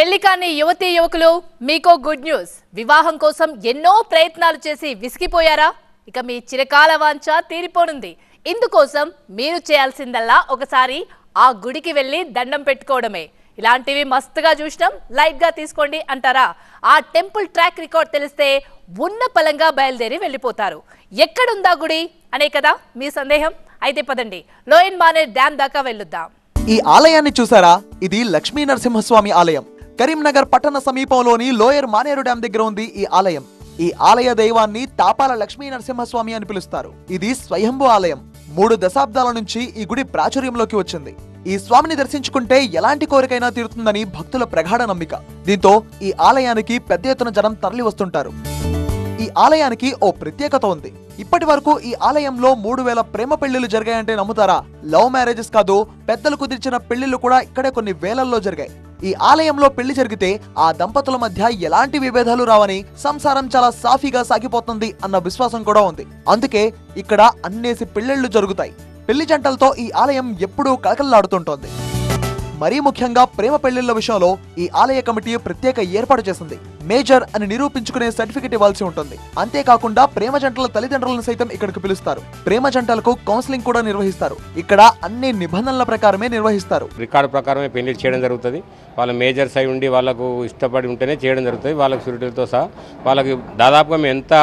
పెళ్లి కాని యువతీ యువకులు మీకో గుడ్ న్యూస్. వివాహం కోసం ఎన్నో ప్రయత్నాలు చేసి విసిగిపోయారా? ఇక మీ చిరకాల వాంఛ తీరిపోనుంది. ఇందుకోసం మీరు చేయాల్సిందల్లా ఒకసారి ఆ గుడికి వెళ్ళి దండం పెట్టుకోవడమే. ఇలాంటివి మస్తుగా చూసినాం, లైట్ గా తీసుకోండి అంటారా? ఆ టెంపుల్ ట్రాక్ రికార్డ్ తెలిస్తే ఉన్న పలంగా బయలుదేరి వెళ్ళిపోతారు. ఎక్కడుందా గుడి అనే కదా మీ సందేహం? అయితే పదండి, లోయన్ మానేర్ డ్యామ్ దాకా వెళ్ళొద్దాం. ఈ ఆలయాన్ని చూసారా? ఇది లక్ష్మీ నరసింహస్వామి ఆలయం. కరీంనగర్ పట్టణ సమీపంలోని లోయర్ మానేరు డ్యామ్ దగ్గర ఉంది ఈ ఆలయం. ఈ ఆలయ దైవాన్ని తాపాల లక్ష్మీ నరసింహస్వామి అని పిలుస్తారు. ఇది స్వయంభూ ఆలయం. 3 దశాబ్దాల నుంచి ఈ గుడి ప్రాచుర్యంలోకి వచ్చింది. ఈ స్వామిని దర్శించుకుంటే ఎలాంటి కోరికైనా తీరుతుందని భక్తుల ప్రగాఢ నమ్మిక. దీంతో ఈ ఆలయానికి పెద్ద ఎత్తున జనం తరలి వస్తుంటారు. ఈ ఆలయానికి ఓ ప్రత్యేకత ఉంది. ఇప్పటి వరకు ఈ ఆలయంలో 3000 ప్రేమ పెళ్లిళ్లు జరిగాయంటే నమ్ముతారా? లవ్ మ్యారేజెస్ కాదు, పెద్దలు కుదిర్చిన పెళ్లిళ్లు కూడా ఇక్కడే కొన్ని వేలల్లో జరిగాయి. ఈ ఆలయంలో పెళ్లి జరిగితే ఆ దంపతుల మధ్య ఎలాంటి విభేదాలు రావని, సంసారం చాలా సాఫీగా సాగిపోతుంది అన్న విశ్వాసం కూడా ఉంది. అందుకే ఇక్కడ అన్నేసి పెళ్లిళ్లు జరుగుతాయి. పెళ్లి జంటలతో ఈ ఆలయం ఎప్పుడూ కలకల్లాడుతుంటోంది. మరీ ముఖ్యంగా ప్రేమ పెళ్లిళ్ల విషయంలో ఈ ఆలయ కమిటీ ప్రత్యేక ఏర్పాటు చేసింది. మేజర్ అని నిరూపించుకునే సర్టిఫికెట్ ఇవ్వాల్సి ఉంటుంది. అంతేకాకుండా ప్రేమ జంటల తల్లిదండ్రులను సైతం ఇక్కడికి పిలుస్తారు. ప్రేమ జంటలకు కౌన్సిలింగ్ కూడా నిర్వహిస్తారు. ఇక్కడ అన్ని నిబంధనల ప్రకారమే నిర్వహిస్తారు. రికార్డు ప్రకారమే పెళ్లి చేయడం జరుగుతుంది. వాళ్ళ మేజర్స్ అయి ఉండి వాళ్ళకు ఇష్టపడి ఉంటేనే చేయడం జరుగుతుంది. వాళ్ళకి షూరిటీలతో సహా వాళ్ళకి దాదాపుగా మేము ఎంత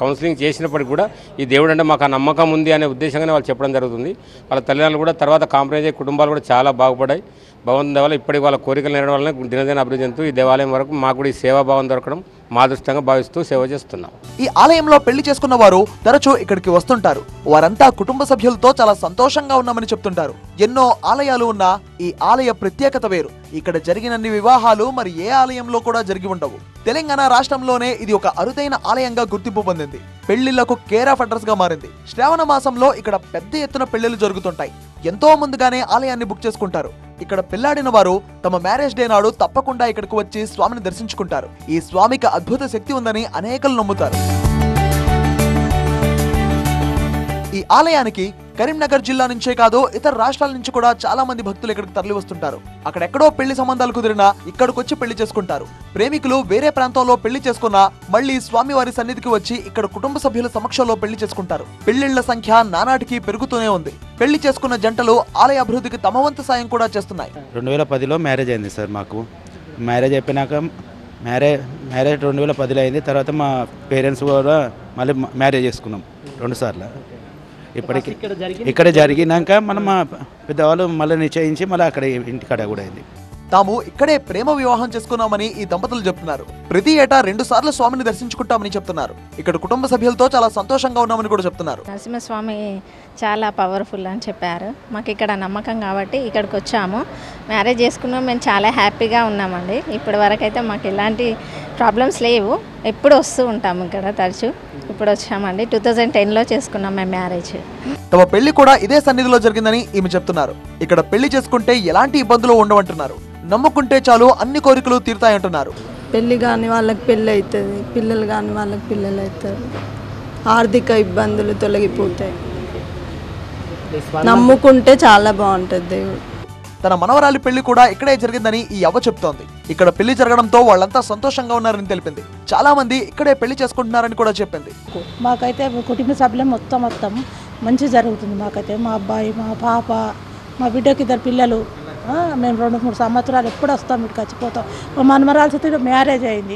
కౌన్సిలింగ్ చేసినప్పటికీ కూడా ఈ దేవుడు అంటే మాకు ఆ నమ్మకం ఉంది అనే ఉద్దేశంగానే వాళ్ళు చెప్పడం జరుగుతుంది. వాళ్ళ తల్లిదండ్రులు కూడా తర్వాత కాంప్రమైజ్ అయ్యే కుటుంబాలు కూడా చాలా బాగుపడ్డాయి. భగవంతుని వల్ల ఇప్పటికి వాళ్ళ కోరికలు నెరవేరడం వల్ల దినదిన అభివృద్ధి చెందుతూ ఈ దేవాలయం వరకు మాకు కూడా ఈ సేవాభావం దొరకడం మా దృష్టంగా భావిస్తూ సేవ చేస్తున్నాం. ఈ ఆలయంలో పెళ్లి చేసుకున్న వారు తరచూ ఇక్కడికి వస్తుంటారు. వారంతా కుటుంబ సభ్యులతో చాలా సంతోషంగా ఉన్నామని చెప్తుంటారు. ఎన్నో ఆలయాలు ఉన్నా ఈ ఆలయ ప్రత్యేకత వేరు. ఇక్కడ జరిగినన్ని వివాహాలు మరి ఏ ఆలయంలో కూడా జరిగి ఉండవు. తెలంగాణ రాష్ట్రంలోనే ఇది ఒక అరుదైన ఆలయంగా గుర్తింపు పొందింది. పెళ్లిళ్లకు కేర్ ఆఫ్ అడ్రస్ గా మారింది. శ్రావణ మాసంలో ఇక్కడ పెద్ద ఎత్తున పెళ్లిళ్లు జరుగుతుంటాయి. ఎంతో ముందుగానే ఆలయాన్ని బుక్ చేసుకుంటారు. ఇక్కడ పెళ్లాడిన వారు తమ మ్యారేజ్ డే నాడు తప్పకుండా ఇక్కడికి వచ్చి స్వామిని దర్శించుకుంటారు. ఈ స్వామికి అద్భుత శక్తి ఉందని అనేకలు నమ్ముతారు. ఈ ఆలయానికి కరీంనగర్ జిల్లా నుంచే కాదు, ఇతర రాష్ట్రాల నుంచి కూడా చాలా మంది భక్తులు ఇక్కడికి తరలి వస్తుంటారు. అక్కడెక్కడో పెళ్లి సంబంధాలు కుదిరినా ఇక్కడికొచ్చి పెళ్లి చేసుకుంటారు. ప్రేమికులు వేరే ప్రాంతంలో పెళ్లి చేసుకున్నా మళ్లీ స్వామివారి సన్నిధికి వచ్చి ఇక్కడ కుటుంబ సభ్యుల సమక్షంలో పెళ్లి చేసుకుంటారు. పెళ్లిళ్ల సంఖ్య నానాటికి పెరుగుతూనే ఉంది. పెళ్లి చేసుకున్న జంటలు ఆలయ అభివృద్ధికి తమ వంతు సాయం కూడా చేస్తున్నాయి. 2010లో మ్యారేజ్ అయింది సార్. మాకు మ్యారేజ్ అయిపోయినాక మ్యారేజ్ 2010లో అయింది. తర్వాత మా పేరెంట్స్ కూడా మళ్ళీ మ్యారేజ్ చేసుకున్నాం 2 సార్లు. ఇప్పటికి ఇక్కడ జరిగినాక మనం మా పెద్దవాళ్ళు మళ్ళీ నిశ్చయించి మళ్ళీ అక్కడ ఇంటికాడ కూడా అయింది. తాము ఇక్కడే ప్రేమ వివాహం చేసుకున్నామని ఈ దంపతులు చెప్తున్నారు. ప్రతి ఏటా 2 సార్లు స్వామిని దర్శించుకుంటామని చెప్తున్నారు. ఇక్కడ కుటుంబ సభ్యులతో చాలా సంతోషంగా ఉన్నామని కూడా చెప్తున్నారు. నరసింహస్వామి చాలా పవర్ఫుల్ అని చెప్పారు. మాకు ఇక్కడ నమ్మకం కాబట్టి ఇక్కడికి వచ్చాము. మ్యారేజ్ చేసుకున్నాం. మేము చాలా హ్యాపీగా ఉన్నామండి. ఇప్పటి వరకు అయితే మాకు ఎలాంటి ప్రాబ్లమ్స్ లేవు. ఎప్పుడు వస్తూ ఉంటాము ఇక్కడ తరచూ. ఇప్పుడు వచ్చామండి. 2010లో చేసుకున్నాం మేము మ్యారేజ్. తమ పెళ్లి కూడా ఇదే సన్నిధిలో జరిగిందని ఈమె చెప్తున్నారు. ఇక్కడ పెళ్లి చేసుకుంటే ఎలాంటి ఇబ్బందులు ఉండవంటున్నారు. నమ్ముకుంటే చాలు అన్ని కోరికలు తీరుతాయంటున్నారు. పెళ్లి కాని వాళ్ళకి పెళ్ళి అవుతుంది, పిల్లలు కాని వాళ్ళకి పిల్లలు అవుతారు, ఆర్థిక ఇబ్బందులు తొలగిపోతాయి. నమ్ముకుంటే చాలా బాగుంటుంది దేవుడు. తన మనవరాలి పెళ్లి కూడా ఇక్కడే జరిగిందని ఈ అవ్వ చెప్తోంది. ఇక్కడ పెళ్లి జరగడంతో వాళ్ళంతా సంతోషంగా ఉన్నారని తెలిపింది. చాలా మంది ఇక్కడే పెళ్లి చేసుకుంటున్నారని కూడా చెప్పింది. మాకైతే కుటుంబ సభ్యులు మొత్తం మంచి జరుగుతుంది. మాకైతే మా అబ్బాయి, మా పాప, మా బిడ్డకి 2 పిల్లలు. మేము 2-3 సంవత్సరాలు ఎప్పుడు వస్తాం, ఇక్కడికి వచ్చిపోతాం. మా మనమరాలు చేతి మ్యారేజ్ అయింది.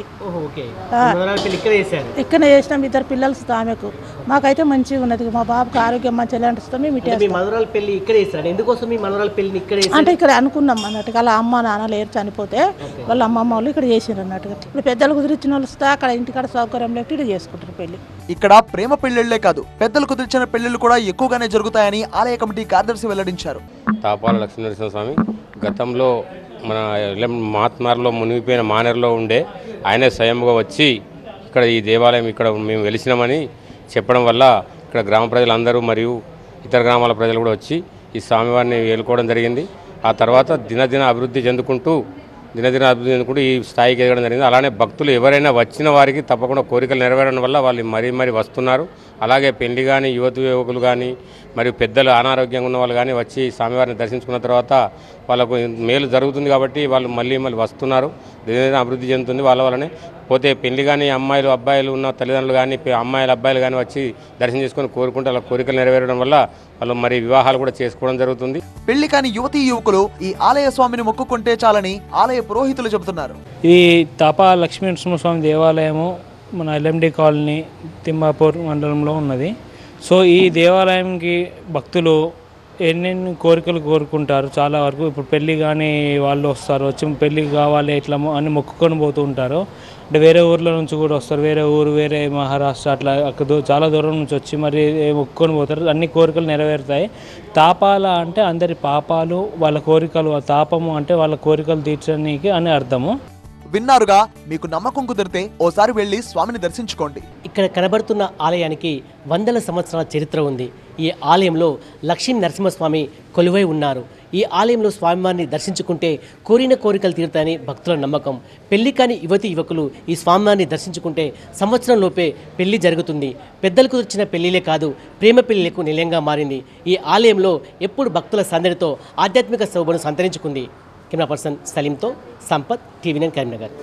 ఇక్కడనే చేసినాం. 2 పిల్లలు ఆమెకు. మాకైతే మంచిగా ఉన్నది. మా బాబుకి ఆరోగ్యం మంచిగా ఎలాంటి అంటే ఇక్కడ అనుకున్నాం అన్నట్టుగా. వాళ్ళ అమ్మ నాన్న లేరు, చనిపోతే వాళ్ళ అమ్మమ్మ వాళ్ళు ఇక్కడ చేసారు అన్నట్టుగా. ఇప్పుడు పెద్దలు కుదిరించిన వాళ్ళు వస్తే అక్కడ ఇంటికాడ సౌకర్యం లేకపోతే ఇక్కడ చేసుకుంటారు పెళ్లి. ఇక్కడ ప్రేమ పెళ్లిళ్లే కాదు, పెద్దలు కుదిర్చిన పెళ్లిళ్లు కూడా ఎక్కువగానే జరుగుతాయని ఆలయ కమిటీ కార్యదర్శి వెల్లడించారు. తాపాల లక్ష్మీ నరసింహస్వామి గతంలో మన మహాత్మార్లో మునిగిపోయిన మానేరులో ఉండే ఆయనే స్వయంగా వచ్చి ఇక్కడ ఈ దేవాలయం ఇక్కడ మేము వెలిసినామని చెప్పడం వల్ల ఇక్కడ గ్రామ ప్రజలందరూ మరియు ఇతర గ్రామాల ప్రజలు కూడా వచ్చి ఈ స్వామివారిని వేలుకోవడం జరిగింది. ఆ తర్వాత దినదిన అభివృద్ధి చెందుకుంటూ దినదిన అభివృద్ధి చెందుకుంటూ ఈ స్థాయికి ఎదగడం జరిగింది. అలానే భక్తులు ఎవరైనా వచ్చిన వారికి తప్పకుండా కోరికలు నెరవేరడం వల్ల వాళ్ళు మరీ వస్తున్నారు. అలాగే పెళ్లి కానీ యువకులు కానీ మరియు పెద్దలు అనారోగ్యంగా ఉన్న వాళ్ళు కానీ వచ్చి స్వామివారిని దర్శించుకున్న తర్వాత వాళ్ళకు మేలు జరుగుతుంది కాబట్టి వాళ్ళు మళ్ళీ వస్తున్నారు. దినదిన అభివృద్ధి చెందుతుంది వాళ్ళ వల్లనే. పోతే పెళ్లి కానీ అమ్మాయిలు అబ్బాయిలు ఉన్న తల్లిదండ్రులు కానీ అమ్మాయిలు అబ్బాయిలు కానీ వచ్చి దర్శనం చేసుకొని కోరుకుంటే వాళ్ళ కోరికలు నెరవేరడం వల్ల వాళ్ళు మరి వివాహాలు కూడా చేసుకోవడం జరుగుతుంది. పెళ్లి కాని యువతీ యువకులు ఈ ఆలయ స్వామిని మొక్కుకుంటే చాలని ఆలయ పురోహితులు చెబుతున్నారు. ఈ తాపా లక్ష్మీ నరసింహస్వామి దేవాలయము మన ఎల్ఎండి కాలనీ తిమ్మాపూర్ మండలంలో ఉన్నది. సో ఈ దేవాలయంకి భక్తులు ఎన్నెన్ని కోరికలు కోరుకుంటారు. చాలా వరకు ఇప్పుడు పెళ్ళి కానీ వాళ్ళు వస్తారు, వచ్చి పెళ్ళి కావాలి ఇట్లా అని మొక్కుకొని పోతూ ఉంటారు. అంటే వేరే ఊర్ల నుంచి కూడా వస్తారు, వేరే ఊరు వేరే మహారాష్ట్ర అట్లా అక్కడ చాలా దూరం నుంచి వచ్చి మరి మొక్కుకొని పోతారు. అన్ని కోరికలు నెరవేరుతాయి. తాపాల అంటే అందరి పాపాలు వాళ్ళ కోరికలు, తాపము అంటే వాళ్ళ కోరికలు తీర్చడానికి అని అర్థము. విన్నారుగా, మీకు నమ్మకం కుదిరితే ఓసారి వెళ్ళి స్వామిని దర్శించుకోండి. ఇక్కడ కనబడుతున్న ఆలయానికి వందల సంవత్సరాల చరిత్ర ఉంది. ఈ ఆలయంలో లక్ష్మీ నరసింహస్వామి కొలువై ఉన్నారు. ఈ ఆలయంలో స్వామివారిని దర్శించుకుంటే కోరిన కోరికలు తీరుతాయని భక్తుల నమ్మకం. పెళ్లి కాని యువతి యువకులు ఈ స్వామివారిని దర్శించుకుంటే సంవత్సరం లోపే పెళ్లి జరుగుతుంది. పెద్దలకు వచ్చిన పెళ్లిలే కాదు, ప్రేమ పెళ్లిలకు నిలయంగా మారింది. ఈ ఆలయంలో ఎప్పుడు భక్తుల సందడితో ఆధ్యాత్మిక శోభను సంతరించుకుంది. కెమెరా పర్సన్ సలీంతో సంపత్, టీవీ9 కరీంనగర్.